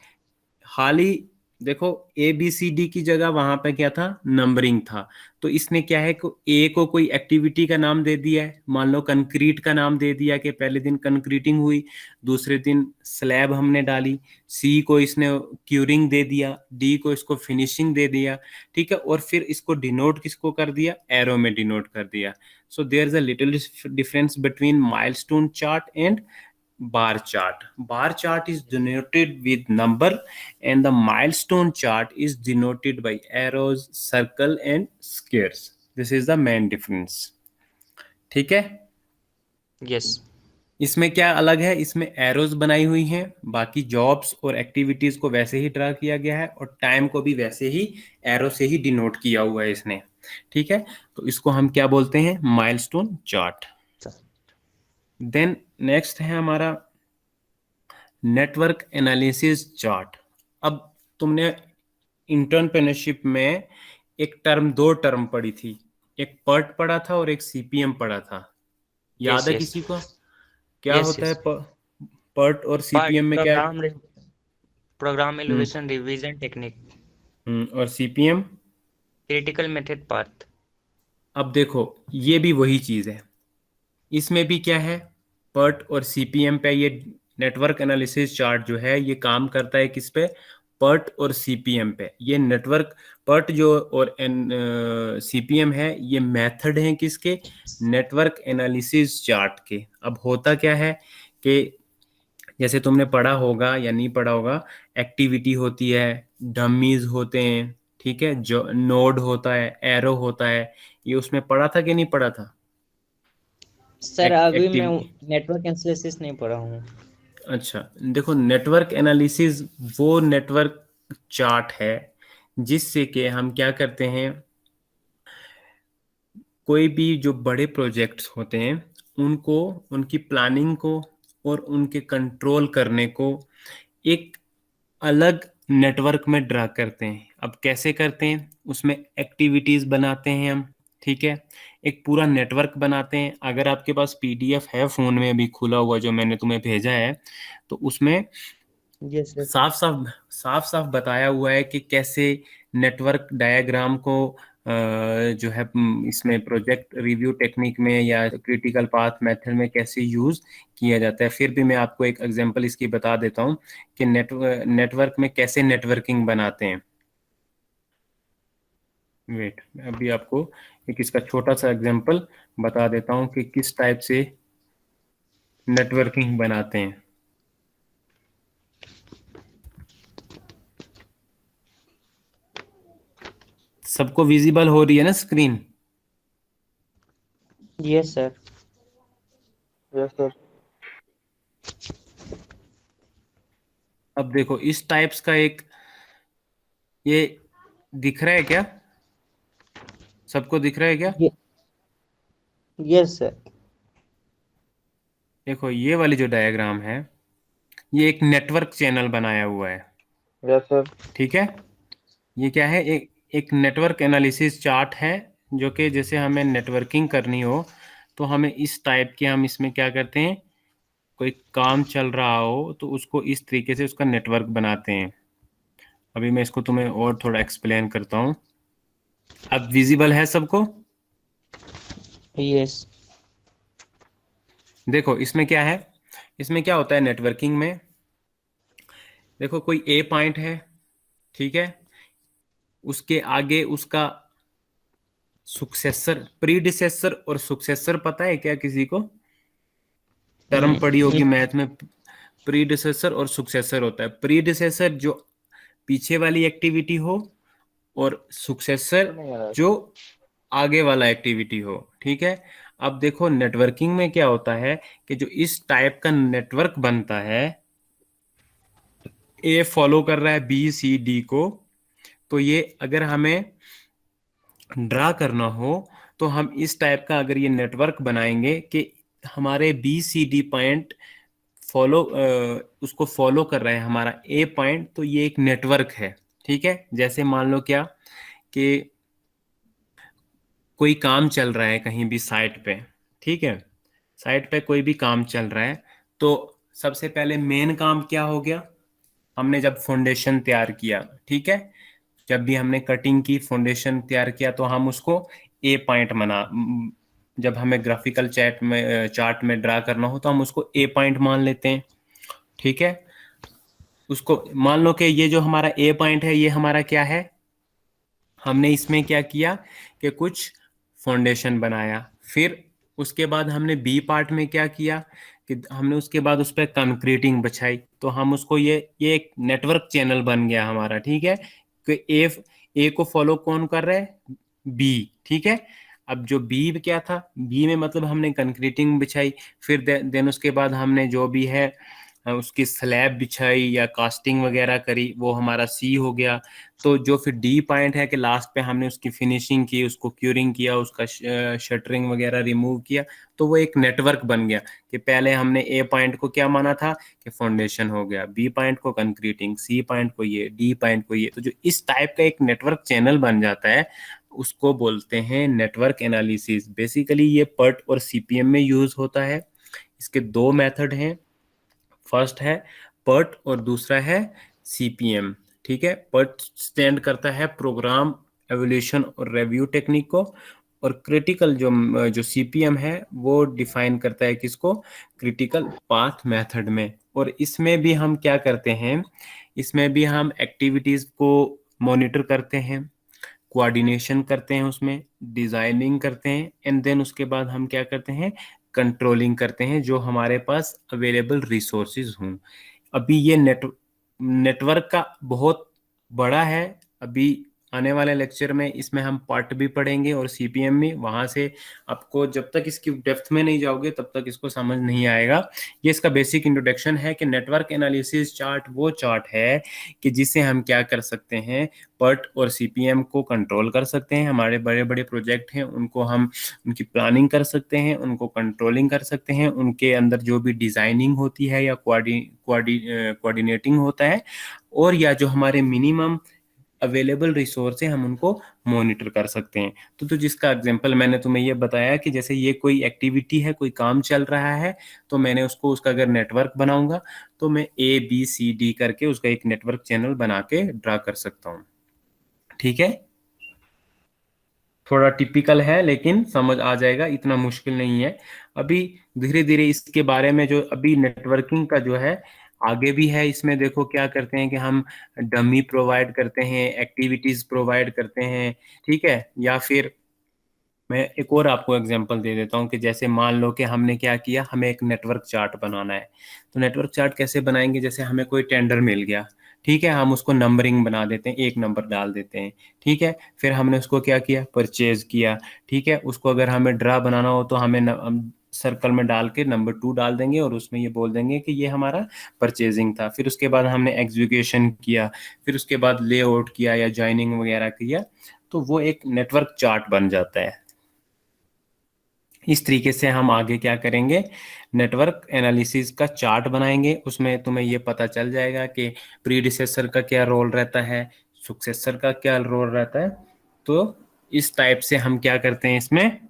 हाली देखो ABCD की जगह वहां पे क्या था, नंबरिंग था। तो इसने क्या है को ए को कोई एक्टिविटी का नाम दे दिया है, मान लो कंक्रीट का नाम दे दिया कि पहले दिन कंक्रीटिंग हुई, दूसरे दिन स्लैब हमने डाली, सी को इसने क्यूरिंग दे दिया, डी को इसको फिनिशिंग दे दिया। ठीक है, और फिर इसको डिनोट किसको कर दिया, एरो में डिनोट कर दिया। So there is a little difference between milestone chart and bar chart. Bar chart is denoted with number and the milestone chart is denoted by arrows, circle and squares. This is the main difference. ठीक है. Yes इसमें क्या अलग है, इसमें arrows बनाई हुई हैं, बाकी जॉब्स और एक्टिविटीज को वैसे ही ड्रा किया गया है और टाइम को भी वैसे ही एरो से ही डिनोट किया हुआ है इसने. ठीक है, तो इसको हम क्या बोलते हैं, माइलस्टोन चार्ट. देन नेक्स्ट है हमारा नेटवर्क एनालिसिस चार्ट. अब तुमने इंटर्नप्रेन्योरशिप में एक टर्म, दो टर्म पढ़ी थी, एक पर्ट पढ़ा था और एक सीपीएम पढ़ा था. याद Yes, है yes. किसी को क्या Yes, होता yes. है पर्ट और सीपीएम में क्या है? प्रोग्राम एलिवेशन रिवीजन टेक्निक और सीपीएम क्रिटिकल मेथड पाथ. अब देखो ये भी वही चीज है, इसमें भी क्या है, पर्ट और सीपीएम पे ये नेटवर्क एनालिसिस चार्ट जो है ये काम करता है किस पे, पर्ट और सीपीएम पे. ये नेटवर्क पर्ट जो और सीपीएम है ये मेथड है किसके, नेटवर्क एनालिसिस चार्ट के. अब होता क्या है कि जैसे तुमने पढ़ा होगा या नहीं पढ़ा होगा, एक्टिविटी होती है, डमीज होते हैं, ठीक है, जो नोड होता है, एरो होता है, ये उसमें पढ़ा था कि नहीं पढ़ा था? सर अभी मैं एक्टिविटी. नेटवर्क एनालिसिस नहीं पढ़ा हूँ. अच्छा देखो, नेटवर्क एनालिसिस वो नेटवर्क चार्ट है जिससे कि हम क्या करते हैं, कोई भी जो बड़े प्रोजेक्ट्स होते हैं उनको, उनकी प्लानिंग को और उनके कंट्रोल करने को एक अलग नेटवर्क में ड्रा करते हैं. अब कैसे करते हैं, उसमें एक्टिविटीज बनाते हैं हम, ठीक है, एक पूरा नेटवर्क बनाते हैं. अगर आपके पास पीडीएफ है फोन में अभी खुला हुआ जो मैंने तुम्हें भेजा है, तो उसमें यस सर. साफ साफ बताया हुआ है कि कैसे नेटवर्क डायग्राम को जो है इसमें प्रोजेक्ट रिव्यू टेक्निक में या क्रिटिकल पाथ मेथड में कैसे यूज किया जाता है. फिर भी मैं आपको एक एग्जांपल इसकी बता देता हूँ कि नेटवर्क में कैसे नेटवर्किंग बनाते हैं. वेट, अभी आपको एक इसका छोटा सा एग्जांपल बता देता हूँ कि किस टाइप से नेटवर्किंग बनाते हैं. सबको विजिबल हो रही है ना screen? Yes sir. Yes sir. अब देखो इस टाइप्स का एक ये दिख रहा है क्या, सबको दिख रहा है क्या? Yes sir. देखो ये वाली जो डायग्राम है ये एक नेटवर्क चैनल बनाया हुआ है. Yes sir. ठीक है, ये क्या है, एक नेटवर्क एनालिसिस चार्ट है जो कि जैसे हमें नेटवर्किंग करनी हो तो हमें इस टाइप के, हम इसमें क्या करते हैं, कोई काम चल रहा हो तो उसको इस तरीके से उसका नेटवर्क बनाते हैं. अभी मैं इसको तुम्हें और थोड़ा एक्सप्लेन करता हूँ. अब विजिबल है सबको? यस. देखो इसमें क्या है, इसमें क्या होता है नेटवर्किंग में, देखो कोई ए पॉइंट है, ठीक है, उसके आगे उसका सुक्सेसर, प्रीडिसेसर और सुक्सेसर पता है क्या किसी को? टर्म पढ़ी होगी मैथ में, प्रीडिसेसर और सुक्सेसर होता है. प्रीडिसेसर जो पीछे वाली एक्टिविटी हो और सुक्सेसर जो आगे वाला एक्टिविटी हो. ठीक है, अब देखो नेटवर्किंग में क्या होता है कि जो इस टाइप का नेटवर्क बनता है, ए फॉलो कर रहा है बी सी डी को, तो ये अगर हमें ड्रा करना हो तो हम इस टाइप का अगर ये नेटवर्क बनाएंगे कि हमारे B C D point follow, उसको फॉलो कर रहा है हमारा ए पॉइंट, तो ये एक नेटवर्क है. ठीक है, जैसे मान लो क्या कि कोई काम चल रहा है कहीं भी साइट पे, ठीक है, साइट पे कोई भी काम चल रहा है, तो सबसे पहले मेन काम क्या हो गया, हमने जब फाउंडेशन तैयार किया, ठीक है, जब भी हमने कटिंग की, फाउंडेशन तैयार किया, तो हम उसको ए पॉइंट बना, जब हमें ग्राफिकल चार्ट में ड्रा करना हो तो हम उसको ए पॉइंट मान लेते हैं. ठीक है, उसको मान लो कि ये जो हमारा ए पॉइंट है ये हमारा क्या है, हमने इसमें क्या किया कि कुछ फाउंडेशन बनाया. फिर उसके बाद हमने बी पार्ट में क्या किया, कि हमने उसके बाद उस पर कंक्रीटिंग बिछाई, तो हम उसको ये एक नेटवर्क चैनल बन गया हमारा, ठीक है। कि ए को फॉलो कौन कर रहा है, बी, ठीक है। अब जो बी क्या था, बी में मतलब हमने कंक्रीटिंग बिछाई, फिर देन उसके बाद हमने जो भी है उसकी स्लैब बिछाई या कास्टिंग वगैरह करी, वो हमारा सी हो गया। तो जो फिर डी पॉइंट है कि लास्ट पे हमने उसकी फिनिशिंग की, उसको क्यूरिंग किया, उसका शटरिंग वगैरह रिमूव किया, तो वो एक नेटवर्क बन गया। कि पहले हमने ए पॉइंट को क्या माना था कि फाउंडेशन हो गया, बी पॉइंट को कंक्रीटिंग, सी पॉइंट को ये, डी पॉइंट को ये। तो जो इस टाइप का एक नेटवर्क चैनल बन जाता है उसको बोलते हैं नेटवर्क एनालिसिस। बेसिकली ये पर्ट और सीपीएम में यूज होता है। इसके दो मेथड हैं, फर्स्ट है पर्ट और दूसरा है सीपीएम, ठीक है। पर्ट स्टैंड करता है प्रोग्राम एवोल्यूशन और रिव्यू टेक्निक को, और क्रिटिकल जो सीपीएम है वो डिफाइन करता है किसको, क्रिटिकल पाथ मेथड में। और इसमें भी हम क्या करते हैं, इसमें भी हम एक्टिविटीज को मॉनिटर करते हैं, कोऑर्डिनेशन करते हैं, उसमें डिजाइनिंग करते हैं, एंड देन उसके बाद हम क्या करते हैं, कंट्रोलिंग करते हैं जो हमारे पास अवेलेबल रिसोर्सेज हों। अभी ये नेटवर्क का बहुत बड़ा है। अभी आने वाले लेक्चर में इसमें हम पार्ट भी पढ़ेंगे और सीपीएम में, वहां से आपको जब तक इसकी डेप्थ में नहीं जाओगे तब तक इसको समझ नहीं आएगा। ये इसका बेसिक इंट्रोडक्शन है कि नेटवर्क एनालिसिस चार्ट वो चार्ट है कि जिससे हम क्या कर सकते हैं, पर्ट और सीपीएम को कंट्रोल कर सकते हैं। हमारे बड़े बड़े प्रोजेक्ट हैं उनको हम उनकी प्लानिंग कर सकते हैं, उनको कंट्रोलिंग कर सकते हैं, उनके अंदर जो भी डिजाइनिंग होती है या कोऑर्डिनेटिंग होता है, और या जो हमारे मिनिमम अवेलेबल रिसोर्स है हम उनको मॉनिटर कर सकते हैं। तो जिसका एग्जांपल मैंने तुम्हें ये बताया कि जैसे ये कोई एक्टिविटी है, कोई काम चल रहा है, तो मैंने उसका अगर नेटवर्क बनाऊंगा तो मैं ए बी सी डी करके उसका एक नेटवर्क चैनल बना के ड्रा कर सकता हूँ, ठीक है। थोड़ा टिपिकल है लेकिन समझ आ जाएगा, इतना मुश्किल नहीं है। अभी धीरे धीरे इसके बारे में जो अभी नेटवर्किंग का जो है आगे भी है। इसमें देखो क्या करते हैं कि हम डमी प्रोवाइड करते हैं, एक्टिविटीज प्रोवाइड करते हैं, ठीक है। या फिर मैं एक और आपको एग्जांपल दे देता हूँ कि जैसे मान लो कि हमने क्या किया, हमें एक नेटवर्क चार्ट बनाना है। तो नेटवर्क चार्ट कैसे बनाएंगे, जैसे हमें कोई टेंडर मिल गया, ठीक है, हम उसको नंबरिंग बना देते हैं, एक नंबर डाल देते हैं, ठीक है। फिर हमने उसको क्या किया, परचेज किया, ठीक है। उसको अगर हमें ड्रा बनाना हो तो हम सर्कल में डाल के नंबर 2 डाल देंगे और उसमें ये बोल देंगे कि ये हमारा परचेजिंग था। फिर उसके बाद हमने एग्जीक्यूशन किया, फिर उसके बाद लेआउट किया या ज्वाइनिंग वगैरह किया, तो वो एक नेटवर्क चार्ट बन जाता है। इस तरीके से हम आगे क्या करेंगे, नेटवर्क एनालिसिस का चार्ट बनाएंगे। उसमें तुम्हें ये पता चल जाएगा कि प्रीडिसेसर का क्या रोल रहता है, सक्सेसर का क्या रोल रहता है। तो इस टाइप से हम क्या करते हैं, इसमें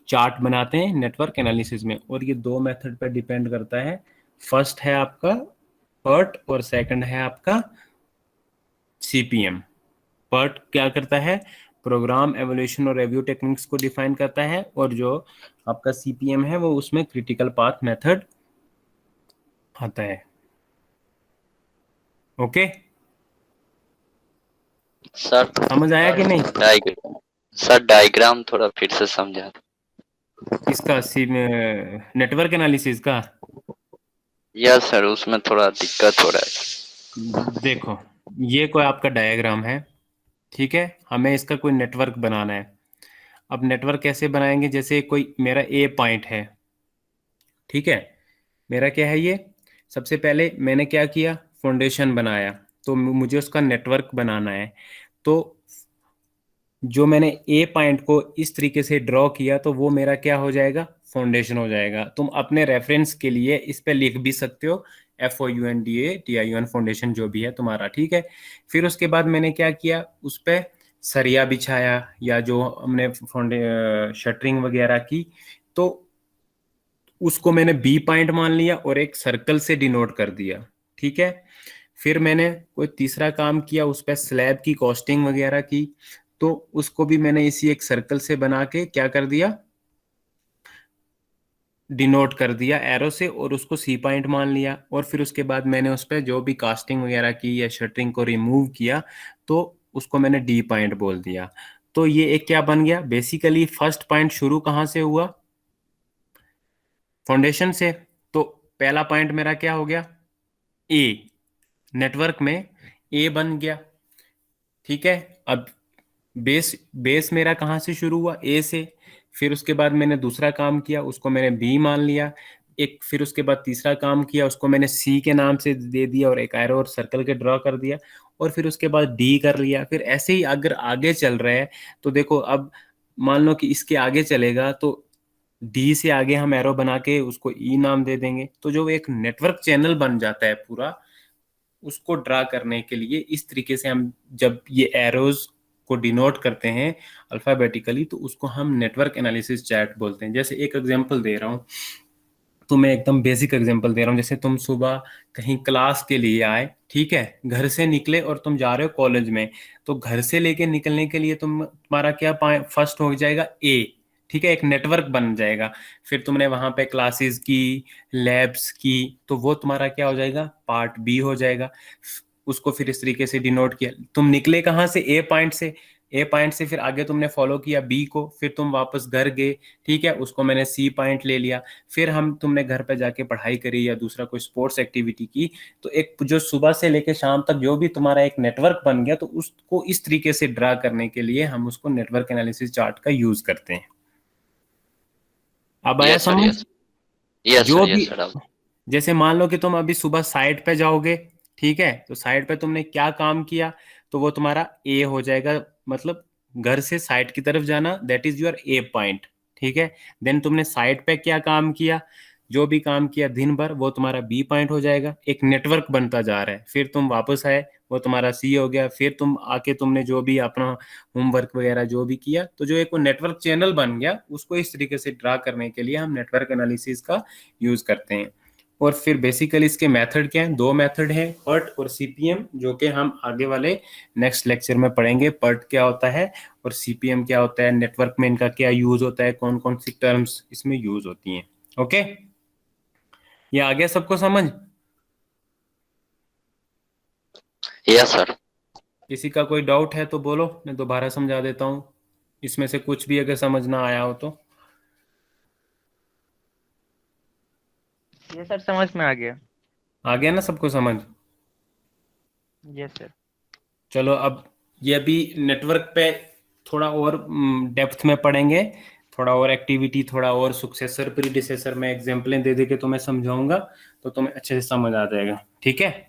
चार्ट बनाते हैं नेटवर्क एनालिसिस में। और ये दो मेथड पर डिपेंड करता है, फर्स्ट है आपका पर्ट और सेकंड है आपका सीपीएम। पर्ट क्या करता है, प्रोग्राम एवोल्यूशन और रिव्यू टेक्निक्स को डिफाइन करता है, और जो आपका सीपीएम है वो उसमें क्रिटिकल पाथ मेथड आता है। ओके, सर समझ आया कि नहीं? सर डायग्राम थोड़ा फिर से समझा दो। इसका नेटवर्क एनालिसिस का यस सर, उसमें थोड़ा दिक्कत हो रहा है। देखो, ये कोई आपका डायग्राम है, ठीक है। हमें इसका कोई नेटवर्क बनाना है। अब नेटवर्क कैसे बनाएंगे, जैसे कोई मेरा ए पॉइंट है, ठीक है। मेरा क्या है ये, सबसे पहले मैंने क्या किया, फाउंडेशन बनाया, तो मुझे उसका नेटवर्क बनाना है। तो जो मैंने ए पॉइंट को इस तरीके से ड्रॉ किया तो वो मेरा क्या हो जाएगा, फाउंडेशन हो जाएगा। तुम अपने रेफरेंस के लिए इस पे लिख भी सकते हो FOUNDATION, फाउंडेशन जो भी है तुम्हारा, ठीक है। फिर उसके बाद मैंने क्या किया, उस पे सरिया बिछाया या जो हमने शटरिंग वगैरह की, तो उसको मैंने बी पॉइंट मान लिया और एक सर्कल से डिनोट कर दिया, ठीक है। फिर मैंने कोई तीसरा काम किया, उस पर स्लैब की कॉस्टिंग वगैरह की, तो उसको भी मैंने इसी एक सर्कल से बना के क्या कर दिया, डिनोट कर दिया एरो से, और उसको सी पॉइंट मान लिया। और फिर उसके बाद मैंने उस पर जो भी कास्टिंग वगैरह की या शटरिंग को रिमूव किया, तो उसको मैंने डी पॉइंट बोल दिया। तो ये एक क्या बन गया, बेसिकली फर्स्ट पॉइंट शुरू कहाँ से हुआ, फाउंडेशन से। तो पहला पॉइंट मेरा क्या हो गया, ए, नेटवर्क में ए बन गया, ठीक है। अब बेस बेस मेरा कहाँ से शुरू हुआ, ए से। फिर उसके बाद मैंने दूसरा काम किया, उसको मैंने बी मान लिया। एक फिर उसके बाद तीसरा काम किया, उसको मैंने सी के नाम से दे दिया और एक एरो और सर्कल के ड्रॉ कर दिया। और फिर उसके बाद डी कर लिया। फिर ऐसे ही अगर आगे चल रहा है तो देखो, अब मान लो कि इसके आगे चलेगा तो डी से आगे हम एरो बना के उसको ई नाम दे देंगे। तो जो एक नेटवर्क चैनल बन जाता है पूरा, उसको ड्रा करने के लिए इस तरीके से हम जब ये एरोज को डिनोट करते हैं अल्फाबेटिकली, तो उसको हम नेटवर्क एनालिसिस चार्ट बोलते हैं। जैसे एक एग्जांपल दे रहा हूँ, तो मैं एकदम बेसिक एग्जांपल दे रहा हूँ। जैसे तुम सुबह कहीं क्लास के लिए आए, ठीक है, घर से निकले और तुम जा रहे हो कॉलेज में। तो घर से लेके निकलने के लिए तुम्हारा क्या फर्स्ट हो जाएगा, ए, ठीक है, एक नेटवर्क बन जाएगा। फिर तुमने वहां पे क्लासेस की, लैब्स की, तो वो तुम्हारा क्या हो जाएगा, पार्ट बी हो जाएगा। उसको फिर इस तरीके से डिनोट किया। तुम निकले कहाँ से, ए पॉइंट से। ए पॉइंट से फिर आगे तुमने फॉलो किया बी को, फिर तुम वापस घर गए, ठीक है, उसको मैंने सी पॉइंट ले लिया। फिर तुमने घर पे जाके पढ़ाई करी या दूसरा कोई स्पोर्ट्स एक्टिविटी की। तो एक जो सुबह से लेके शाम तक जो भी तुम्हारा एक नेटवर्क बन गया, तो उसको इस तरीके से ड्रा करने के लिए हम उसको नेटवर्क एनालिसिस चार्ट का यूज करते हैं। अब आया यस सर, समझ। यस यस जो सर, भी, यस सर। जैसे मान लो कि तुम अभी सुबह साइट पे जाओगे, ठीक है, तो साइट पे तुमने क्या काम किया, तो वो तुम्हारा ए हो जाएगा। मतलब घर से साइट की तरफ जाना, that is your A point, ठीक है। देन तुमने साइट पे क्या काम किया, जो भी काम किया दिन भर, वो तुम्हारा बी पॉइंट हो जाएगा। एक नेटवर्क बनता जा रहा है। फिर तुम वापस आए, वो तुम्हारा सी हो गया। फिर तुम आके तुमने जो भी अपना होमवर्क वगैरह जो भी किया, तो जो एक वो नेटवर्क चैनल बन गया, उसको इस तरीके से ड्रा करने के लिए हम नेटवर्क एनालिसिस का यूज करते हैं। और फिर बेसिकली इसके मेथड क्या हैं, दो मेथड हैं, पर्ट और सीपीएम, जो कि हम आगे वाले नेक्स्ट लेक्चर में पढ़ेंगे। पर्ट क्या होता है और सीपीएम क्या होता है, नेटवर्क में इनका क्या यूज होता है, कौन कौन सी टर्म्स इसमें यूज होती हैं। ओके, ये आ गया सबको समझ। Yes sir. किसी का कोई डाउट है तो बोलो, मैं दोबारा समझा देता हूँ। इसमें से कुछ भी अगर समझ ना आया हो तो। ये सर समझ में आ गया। आ गया ना सबको समझ। Yes sir. चलो, अब ये अभी नेटवर्क पे थोड़ा और डेप्थ में पढ़ेंगे, थोड़ा और एक्टिविटी, थोड़ा और सुक्सेसर प्रीडिसेसर में एग्जाम्पलें दे दे के तुम्हें समझाऊंगा, तो तुम्हें अच्छे से समझ आ जाएगा, ठीक है।